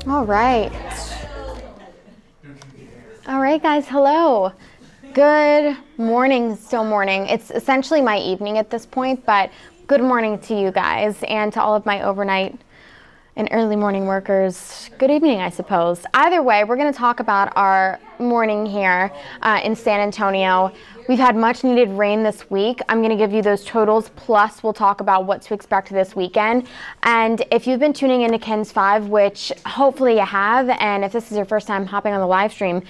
All right. All right, guys, hello. Good morning, still morning. It's essentially my evening at this point, but good morning to you guys and to all of my overnight and early morning workers. Good evening, I suppose. Either way, we're going to talk about our morning here in San Antonio. We've had much needed rain this week. I'm going to give you those totals, plus we'll talk about what to expect this weekend. And if you've been tuning into KENS 5, which hopefully you have, and if this is your first time hopping on the live stream,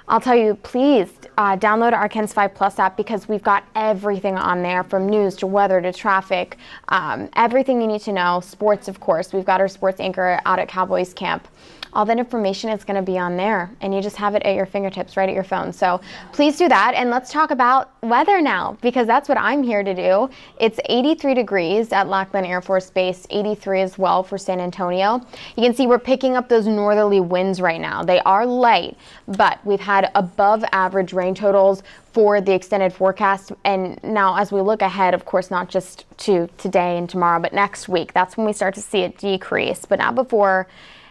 I'll tell you, please download our KENS 5 Plus app, because we've got everything on there, from news to weather to traffic, everything you need to know. Sports, of course. We've got our sports anchor out at Cowboys camp. All that information is going to be on there, and you just have it at your fingertips, right at your phone. So please do that, and let's talk about weather now, because that's what I'm here to do. It's 83 degrees at Laughlin Air Force Base, 83 as well for San Antonio. You can see we're picking up those northerly winds right now. They are light, but we've had above average rain totals for the extended forecast. And now as we look ahead, of course, not just to today and tomorrow, but next week, that's when we start to see it decrease, but not before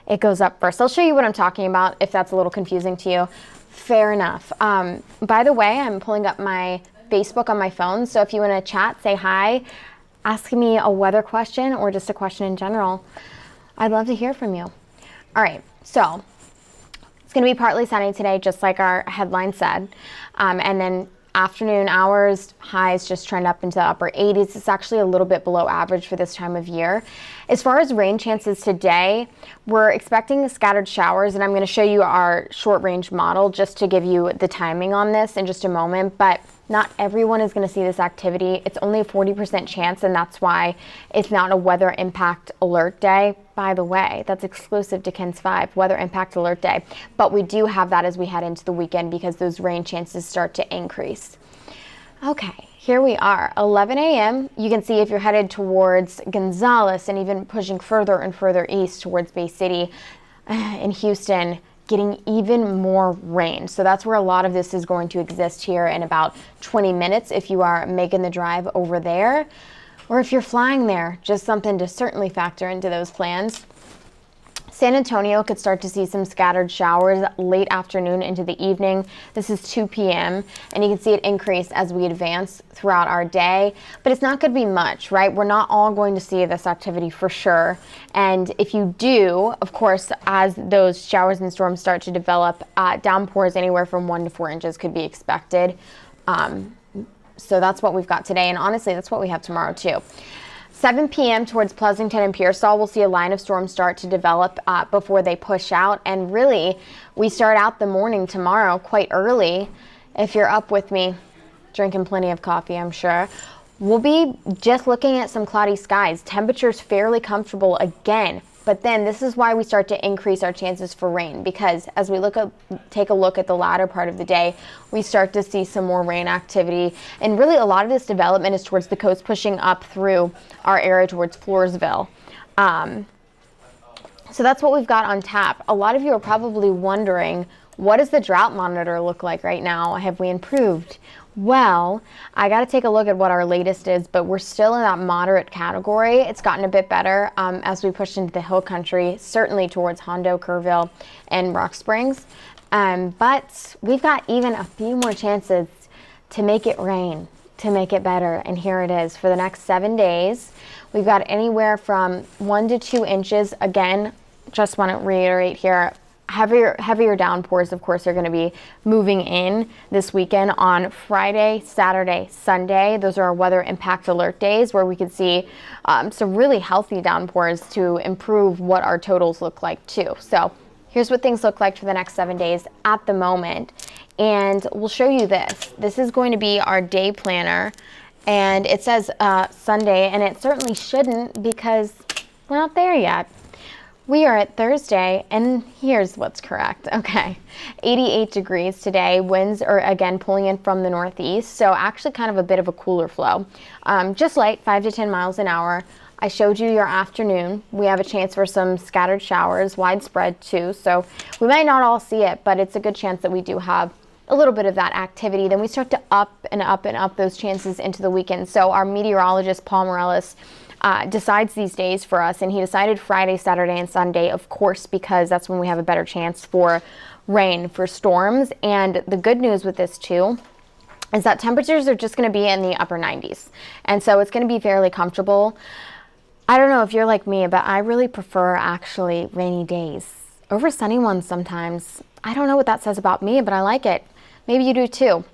it goes up first. I'll show you what I'm talking about if that's a little confusing to you. Fair enough. By the way, I'm pulling up my Facebook on my phone, so if you want to chat, say hi, ask me a weather question or just a question in general, I'd love to hear from you. All right, so it's going to be partly sunny today, just like our headline said, and then afternoon hours, highs just trend up into the upper 80s. It's actually a little bit below average for this time of year. As far as rain chances today, we're expecting scattered showers, and I'm going to show you our short range model just to give you the timing on this in just a moment, but not everyone is going to see this activity. It's only a 40% chance, and that's why it's not a weather impact alert day. By the way, that's exclusive to KENS 5, weather impact alert day. But we do have that as we head into the weekend, because those rain chances start to increase. Okay, here we are, 11 a.m. You can see if you're headed towards Gonzales and even pushing further and further east towards Bay City in Houston, getting even more rain. So that's where a lot of this is going to exist here in about 20 minutes if you are making the drive over there, or if you're flying there, just something to certainly factor into those plans. San Antonio could start to see some scattered showers late afternoon into the evening. This is 2 p.m. and you can see it increase as we advance throughout our day, but it's not going to be much, right? We're not all going to see this activity for sure. And if you do, of course, as those showers and storms start to develop, downpours anywhere from 1 to 4 inches could be expected. So that's what we've got today, and honestly, that's what we have tomorrow too. 7 p.m. towards Pleasanton and Pearsall, we'll see a line of storms start to develop before they push out. And really, we start out the morning tomorrow quite early. If you're up with me, drinking plenty of coffee, I'm sure. We'll be just looking at some cloudy skies. Temperatures fairly comfortable again. But then this is why we start to increase our chances for rain, because as we take a look at the latter part of the day, we start to see some more rain activity. And really a lot of this development is towards the coast, pushing up through our area towards Floresville. So that's what we've got on tap. A lot of you are probably wondering, what does the drought monitor look like right now? Have we improved? Well, I got to take a look at what our latest is, but we're still in that moderate category. It's gotten a bit better as we push into the hill country, certainly towards Hondo, Kerrville, and Rock Springs. But we've got even a few more chances to make it rain, to make it better. And here it is for the next 7 days. We've got anywhere from 1 to 2 inches. Again, just want to reiterate here, heavier downpours, of course, are going to be moving in this weekend on Friday, Saturday, Sunday. Those are our weather impact alert days where we could see some really healthy downpours to improve what our totals look like too. So here's what things look like for the next 7 days at the moment. And we'll show you this. This is going to be our day planner. And it says Sunday, and it certainly shouldn't, because we're not there yet. We are at Thursday, and here's what's correct. Okay, 88 degrees today. Winds are again pulling in from the northeast, so actually kind of a bit of a cooler flow. Just light, 5 to 10 miles an hour. I showed you your afternoon. We have a chance for some scattered showers, widespread too, so we might not all see it, but it's a good chance that we do have a little bit of that activity. Then we start to up and up and up those chances into the weekend. So our meteorologist, Paul Morales, decides these days for us, and he decided Friday, Saturday, and Sunday, of course, because that's when we have a better chance for rain, for storms. And the good news with this too is that temperatures are just going to be in the upper 90s, and so it's going to be fairly comfortable. I don't know if you're like me, but I really prefer actually rainy days over sunny ones sometimes. I don't know what that says about me, but I like it. Maybe you do too.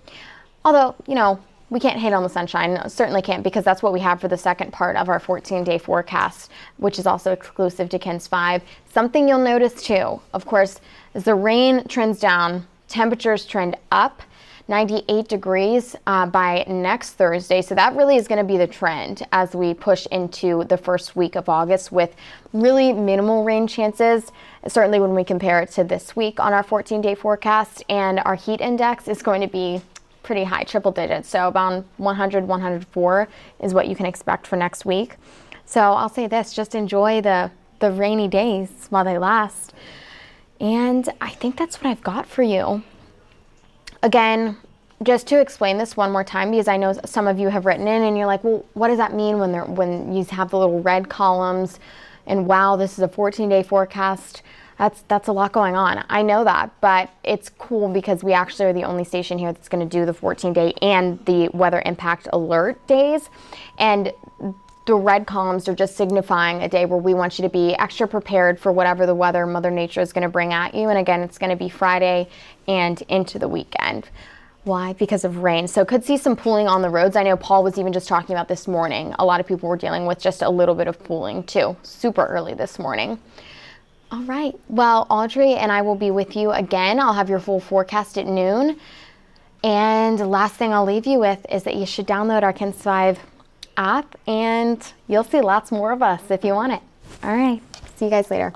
Although, you know, we can't hate on the sunshine. No, certainly can't, because that's what we have for the second part of our 14-day forecast, which is also exclusive to KENS 5. Something you'll notice too, of course, as the rain trends down, temperatures trend up. 98 degrees by next Thursday. So that really is going to be the trend as we push into the first week of August, with really minimal rain chances, certainly when we compare it to this week on our 14-day forecast. And our heat index is going to be pretty high, triple digits. So about 100, 104 is what you can expect for next week. So I'll say this, just enjoy the rainy days while they last. And I think that's what I've got for you. Again, just to explain this one more time, because I know some of you have written in and you're like, well, what does that mean when you have the little red columns and wow, this is a 14-day forecast? That's a lot going on. I know that, but it's cool because we actually are the only station here that's going to do the 14-day and the weather impact alert days. And the red columns are just signifying a day where we want you to be extra prepared for whatever the weather Mother Nature is going to bring at you. And again, it's going to be Friday and into the weekend. Why? Because of rain. So could see some pooling on the roads. I know Paul was even just talking about this morning. A lot of people were dealing with just a little bit of pooling too, super early this morning. All right. Well, Audrey and I will be with you again. I'll have your full forecast at noon. And the last thing I'll leave you with is that you should download our KENS 5 app, and you'll see lots more of us if you want it. All right. See you guys later.